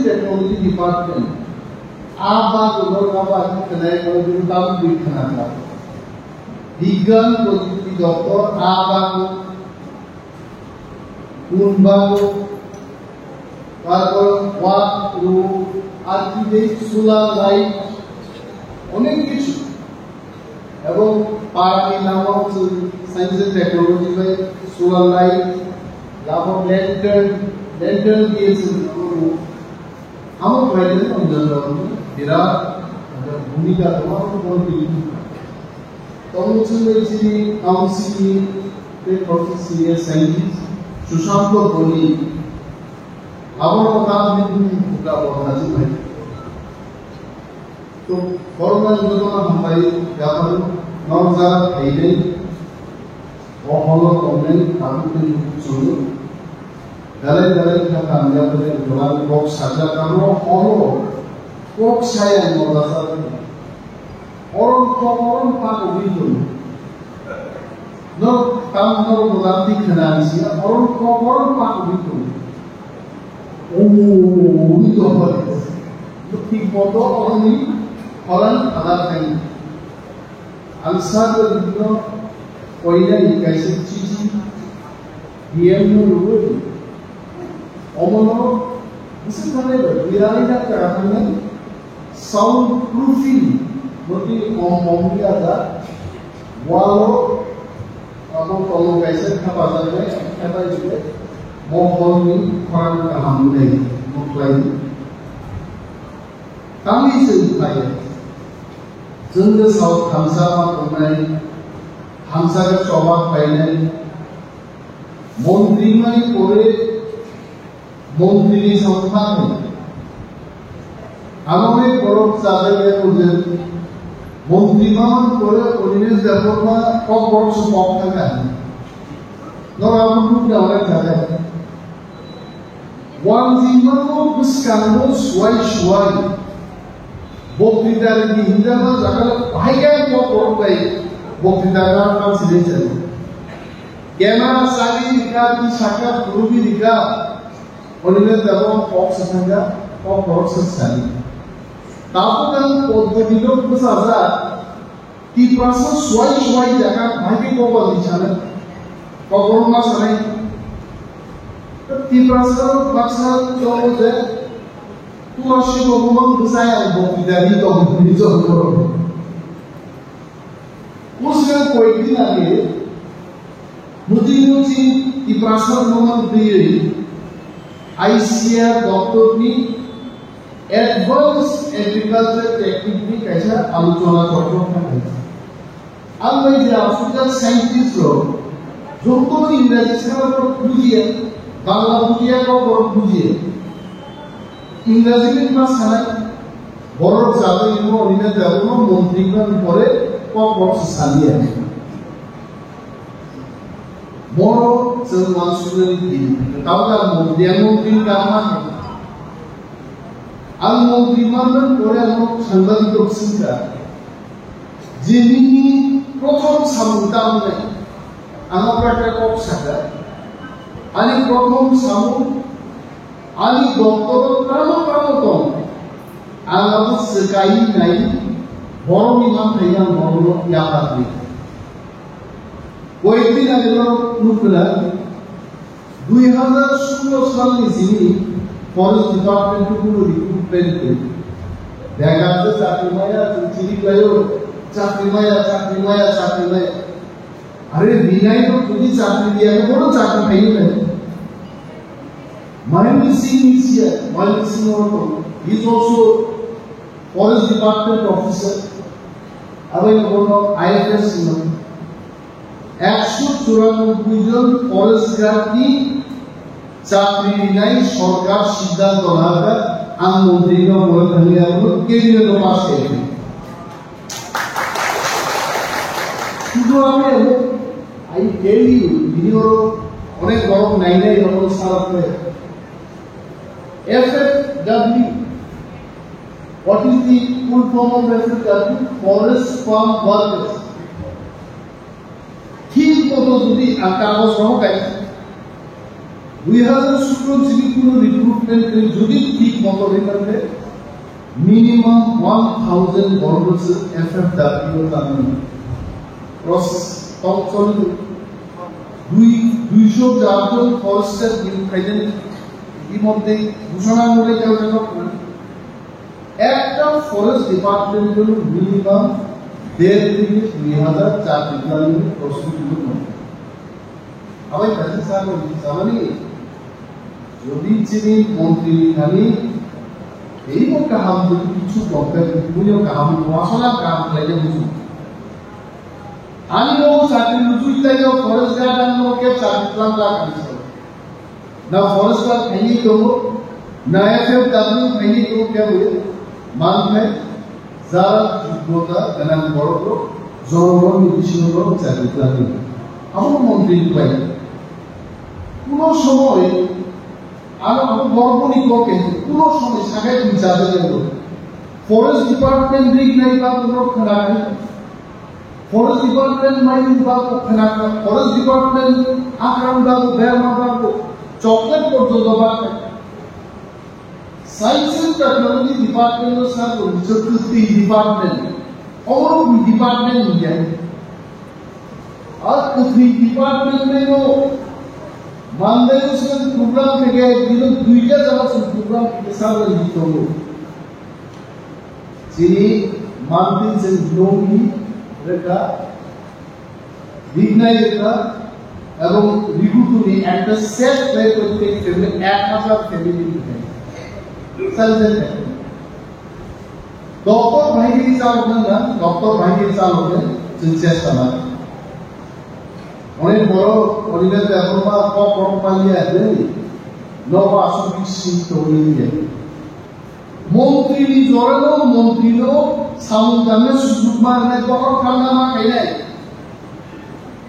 Technology department आबा गुलोर आबा कनाय को काम बिखना था विज्ञान प्रযুক্তি दफ्तर आबा कुनबा তারপর ওয়াক রু আর্কিটেক্ট সোলার লাইট অনেক কিছু এবং পাড়াকে নামা হচ্ছে science and technology by solar light লাভ ল্যান্টার্ন দিয়েছে আমার বাইরে অঞ্চল এরা ভূমিকা তোমার বলতে তমুচুলেছি council professor senior scientist Sushanta বনি আমার কথা বুকা কথা আছে তো করোনা যোজনা হামপাই ব্যাপার নরজা খাইলে অহল কমলেন কাকুতে চলো গালে গালে থাকা আমজাদের জোড়ার কক সাজা কারো হল কক ছায়া মদাসা অরণ কমরণ পাক অভিযোগ ন কাম নর মোদান্তি খানাছি অরণ কমরণ পাক অভিযোগ itu apa? Bukti foto orang ini orang ada kan. Alsar itu koina dikasih cici dia menurut omono bisa kan ada viralnya kerana sound proofing berarti omongnya ada walau apa kalau kasih apa saja apa juga mohon orang alhamdulillah mukhlain kami sedaya जोंनो साव हामसा मावनाय हामसाखौ सभा फायनाय মন্ত্রীমাই করে মন্ত্রী সংখ্যানে আমাদের বড় চাঁদে ওদের মন্ত্রীমান করে অনিমেষ ব্যাপারটা কম বড় সব থাকা নরা আমুক দাওয়া থাকে ওয়ান জিমানো বুসকানো সুয়াই বক্তৃতার দি হিন্দাবা জাগাল ভাইগায় পড়াই বক্তৃতার নাম সিলেছেন কেনা সাগি দিকা কি শাখা পুরবি দিকা অনিমেষ দেব পক সাঙ্গা পক বড় সানি তাপদান পদ্ধতিলো প্রসাজা কি প্রাসা সুয়াই জায়গা ভাইকে কবল দিছানা কবল না সানাই ti prasal baksa to je tu ashi ko mong desaya bokidari to nijo koro usga koi din age muti ti prasal mong diye ICAR doctor ni advanced agriculture technique ni kaisa আলোচনা করতে হবে আমরা যে African scientist যত ইংরেজি ছাড়া বুঝিয়ে বাংলা বুঝিয়ে বড় বুঝিয়ে ইংরেজি ক্লাস ছাড়া বড় যাবে ইনো অনিনে দেবনো মন্ত্রীগণ পরে বড় সালিয়ে বড় সমান সুন্দরী দিন তাওলা মন্ত্রী কামা আল মন্ত্রীমান পরে আমরা সাংবাদিক অফিসটা যিনি প্রথম সামুদামে আমরা একটা কক সাজা ani prothom samu ani doktor pramo alamu sekai nai boro imam thaigan boro yapatri koikdin agelo nukla 2016 সাল নিসিনি ফরেস্ট ডিপার্টমেন্ট পুরো রিক্রুটমেন্ট করে দেখাতে চাকরি মায়া চিঠি লাইও চাকরি মায়া अरे विनय तो खुद ही चाकरी दिया है बोलो चाकरी नहीं है Mahendra Singh is here. Mahendra Singh he is also forest department officer. Abai bono IFS no 194 John forest guard কি চাকরি নাই সরকার সিদ্ধান্ত নাগা আম মন্ত্রী নো বলে থাকলে আমরা কেন্দ্রীয় লোক আসে শুধু আমি I tell you, video অনেক বড় নাই রকম সারাতে FFW. What is the full form of FFW? Forest Farm Workers. ঠিক মতো যদি কাগজ সহকারে 2016 যিকোনো রিক্রুটমেন্ট যদি ঠিক মতো থাকে মিনিমাম 1000 বর্গস এফএফডব্লিউ তার প্রসেস তখন 200 জন ফরেস্টার নিয়োগ খাইলেন ইতিমধ্যে ঘোষণা করে কেউ একটা ফরেস্ট ডিপার্টমেন্টের মিনিমাম 1,500 থেকে 2,000 চাকরি প্রস্তুতি আবার কাছে সাহেব জামানি যদি যিনি মন্ত্রী খালি এই কাহাম যদি কিছু কম্পেয়ার পুনিও কাহাম ওয়াসনা কাহাম লাগে বুঝু আমি ও চাকরি লুচুইতাই ফরেস্ট গার্ড আনলোকে চাকরি প্ল্যান রাখছে না ফরেস্ট গার্ড খাইনি তো না এফএফডব্লিউ খাইনি তো কে বলে মানবে যারা যোগ্যতা গানান বড় জনগণ নির্দিষ্ট চাকরি প্ল্যান আমার মন্ত্রী পাই কোন সময় আর গর্বনি কোকে কোন সময় শাখায় তুমি যাবে দেব ফরেস্ট ডিপার্টমেন্ট রিক নাই বা কোনো খানা ফরেস্ট ডিপার্টমেন্ট মাইন বা খানা ফরেস্ট ডিপার্টমেন্ট আক্রাম বা বেরমা বা চকলেট পর্যন্ত বা সায়েন্স এন্ড টেকনোলজি ডিপার্টমেন্ট সাথে চতুর্থী ডিপার্টমেন্ট और डिपार्टमेंट मिल जाए और उसी डिपार्टमेंट में वो मानते हैं उसके प्रोग्राम में गए जिन्होंने दुईटा जगह से प्रोग्राम के साथ लिखते हो जिन्हें मानते हैं लोगी रखा दिखना ये था এবং রিগুতুনি একটা সেট প্লে করতে ফ্যামিলি 1000 ফ্যামিলি है সালজেন डॉक्टर भाई चालू ना डॉक्टर भाई चालू है चेष्टा ना অনেক বড় পরিবেশ ব্যবস্থা কম পালিয়ে আছে নব আসুক সিদ্ধ হয়ে যায় মন্ত্রী জড়ানো মন্ত্রীও সামুদানে সুযোগ মারনে বড় খানা খাইলে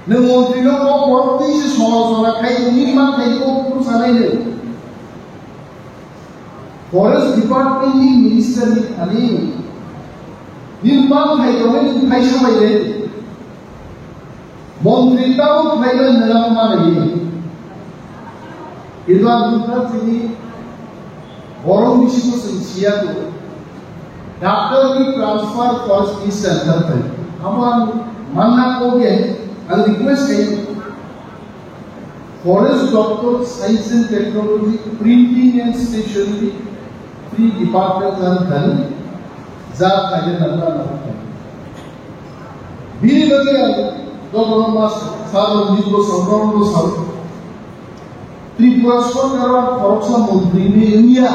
নে মন্ত্রীও পরবর্তী সে সমালোচনা খাই নির্মাণ খাইতো পুরো সানাইলে ফরেস্ট ডিপার্টমেন্ট মিনিস্টার খালি निर्माण खाइदों खाइसा बायदे मंत्रिताओं खाइदों निराम माने इधर दूसरा चीज़ बड़ों मिशिको संचिया तो डॉक्टर की ट्रांसफर फॉरेस्ट की सेंटर पे हमारा मानना हो गया है रिक्वेस्ट है forest doctor science and technology printing and stationery free department धन जात काजे नंदा नंदा बीरी बगे तो मास सारो निको संक्रमण को सब त्रिपुरा सरकार खरचा मंत्री ने इंडिया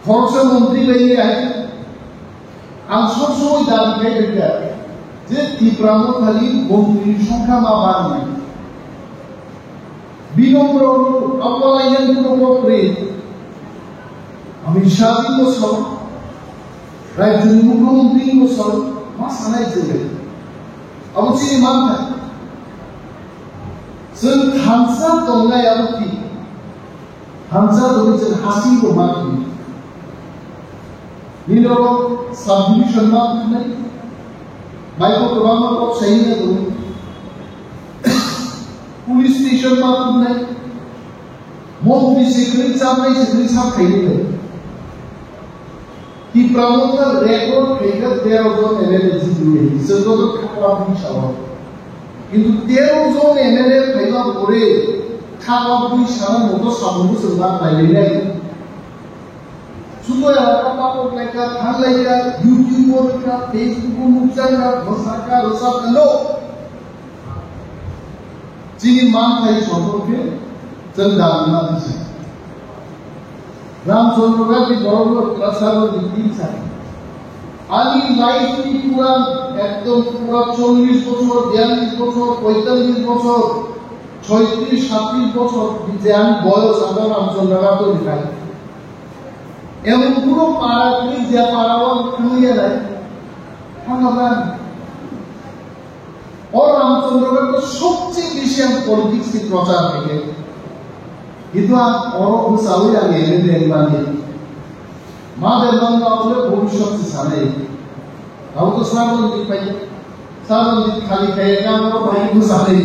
खरचा मंत्री लगे है आंसर समय दान के बेटा जे त्रिपुरा में खाली मंत्री संख्या मा बारने बिनम्र अपलायन को प्रे अमित शाह को सब राज्य मुख्यमंत्री को सब मां सानाय जले अब सी मान था जों थांसा दंनाय आरोखि थांसा दंनाय जों हासि को मान निनो सब डिविजन मान नहीं माइको प्रभाव को सही है दो पुलिस स्टेशन मान नहीं मंत्री सेक्रेटरी साहब खाइले कि promoter record figure 13 zone MLA जितुए इसको तो खावा भी शावा किंतु 13 जोन एमएलए फाइला करे खावा भी शावा मोटो साबुन संगा लाइले सुनो यार पापा लेका थान लेका यूट्यूब और का फेसबुक मुक्ता का सरकार सब लो जिनी मान थाई সম্পর্কে চন্দানা দিছে रामचंद्र का भी बड़ो प्रसार दिखती है आली लाइफ की पूरा एकदम पूरा 40 বছর 42 বছর 45 বছর 36 37 বছর জ্ঞান বয়স আমার রামচন্দ্ররা তো দেখায় এমন পুরো পাড়াতে যে পাড়াওয়াল খুঁজে যায় আমরা और रामचंद्र का सबचेয়ে বেশি পলিটিক্স की प्रचार থেকে itu orang usahawi yang ini dari mana? Mana orang tahu le भविष्य से साले. Tahu तो साल में पाई, साल में खाली कहेगा और भाई को साले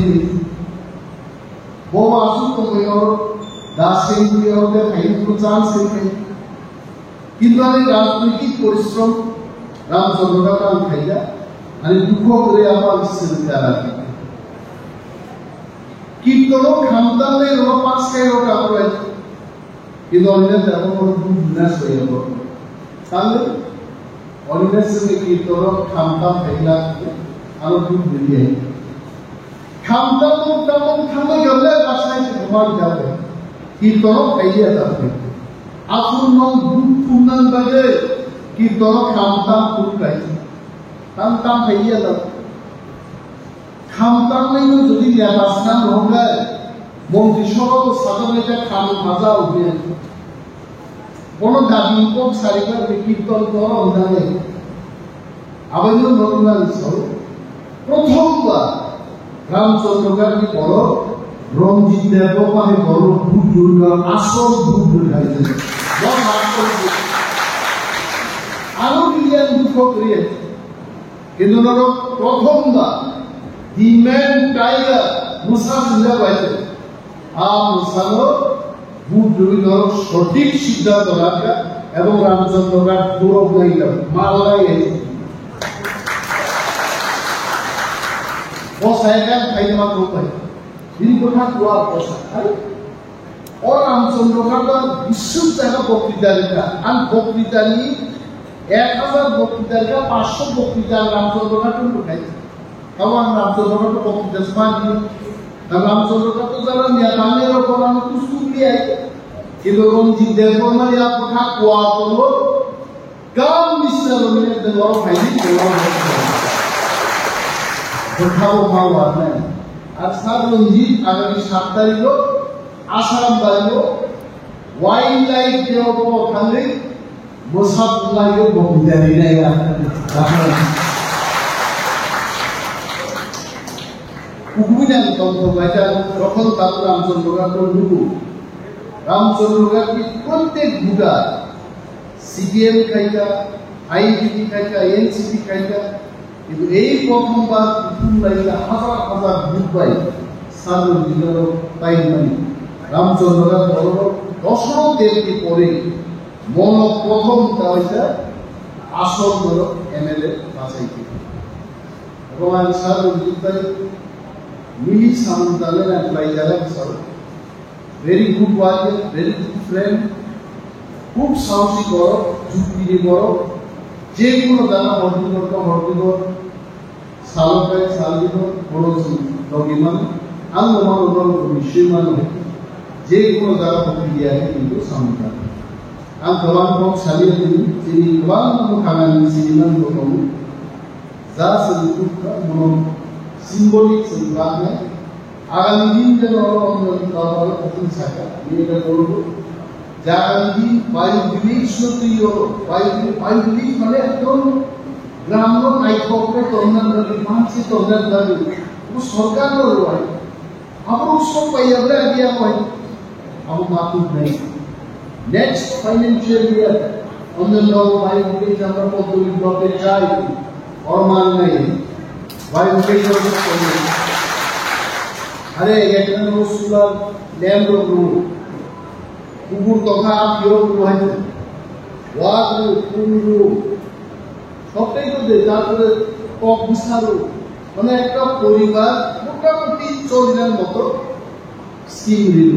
वो आसु तो कोई और दास के लिए और दे फाइल को चांस के किंतु आने राजनीतिक परिश्रम रामचंद्र का खाइया आणि दुखो करे आम्हाला विश्वविद्यालयात कीर्तनो खामताले रो पास के रो कापले किंतु त्यावर खूप विनाश होईल चांगले ऑर्डिनेन्स में कीर्तनो खामता फैला आलो खूप दिली आहे खामता खामे गले राष्ट्राचे धमाल जाते कीर्तनो फैलिया जाते आपण मग पुन्हा बगे कीर्तनो खामता खूप काही खामता फैलिया जाते खामतांनायनो जुदि याबासना नहंगाय मन्दिरसराव साधारणता खाम भाजा उठे कोनो दाबिखौ सारिबार बे कीर्तन कर अन्दाने आबायनो नरनाल सर प्रथमबार रामचंद्रगारनि बड़ रंजित देव माने बड़ भूत दुर्गार आसल भूत दुर्गाय आरो बिलियन दुख करिए किन्तु प्रथमबार The man tiger Musa Sunda baite. Musa lo buddhino sotik siddha doraka ebong Ramchandra ka durok naila malai ei. Bosaikan khaima kopai. Ini kotha kuar bosa. Or Ramchandra ka bishu jaga boktidarika an boktidani 1000 boktidarika 500 boktidan Ramchandra ka tun khai. Kawan Ramchandra ka bokti dasmani Ramchandra ka to jara nyatane ro koran tu suri ai kido rongji devona ya kotha kwa tolo kam misra mine delo phaili kola kothao pawa na ar sar rongji agami 7 tarikho asaram bailo wildlife day ko khale musabullah yo bokti dai nai ya Kubunya tongko baca rokon tahu Ramchandra ka dulu Ramchandra ka ki प्रत्येक बुदा CPM খাইতা IPP খাইতা NCP খাইতা কিন্তু এই প্রথমবার প্রথম লাইলা হাজার হাজার বুক পাই সাধু দিনের পাই মানে রামচন্দ্র का বড় দশরথ দেবকে পরে মন প্রথম তাইতা আসল বড় এমএলএ বাছাইতে ভগবান সাধু দিবাই Mili Samantale and Laijala sir. Very good warrior, very good friend. खूब साहसी करो, जुक्ति करो, जे कोनो दाना हरदिगो, सालकाय सालदिगो, बड़ो दगिमान, आंगमान उन्नर विषयमान है, जे कोनो दाना हरदिगिया है किंतु Samantale. आं गवान बक सालिया दिनी, जेनि गवान मुखानानि सिनिमान दङ, जा सलुका मनो सिम्बलिक संग्रामে আগামী দিন যেন আমরা প্রথম থাকা এটা বলব যে আগামী দিন বায়ু বিলিশনীয় বায়ু মানে একদম গ্রাম্য নাইককে তন্নার মানসি তন্নার দাবি ও সরকারের রয় আমরা সব পাইয়াবরা দিয়া হয় আমরা মাতুক নাই নেক্সট ফাইনান্সিয়াল ইয়ার অন্যান্য বায়ু বিলিশ আমরা পদ্ধতি ব্লকে চাই অরমান নাই Why would they not do Are get no solar lamb road? Who would talk your wife? What will সবটাই তো যাতে কপ বিস্তারও মানে একটা পরিবার মোটামুটি চলবার মতো স্কিম দিল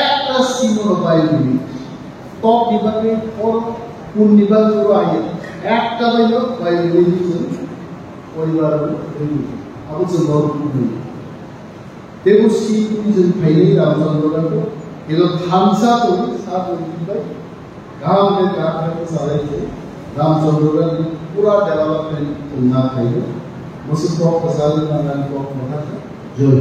একটা স্কিম হলো বাইরে টপ বিভাগে কোন বিভাগগুলো আগে একটা বাইরে বাইরে परिवार अब देखो सीजन फैले रामचंद्र को ये तो थामसा तो साथ में गांव में काम सारे थे रामचंद्र का पूरा डेवलपमेंट तुलना खाई मुझे तो फसाल का नाम को मना जोड़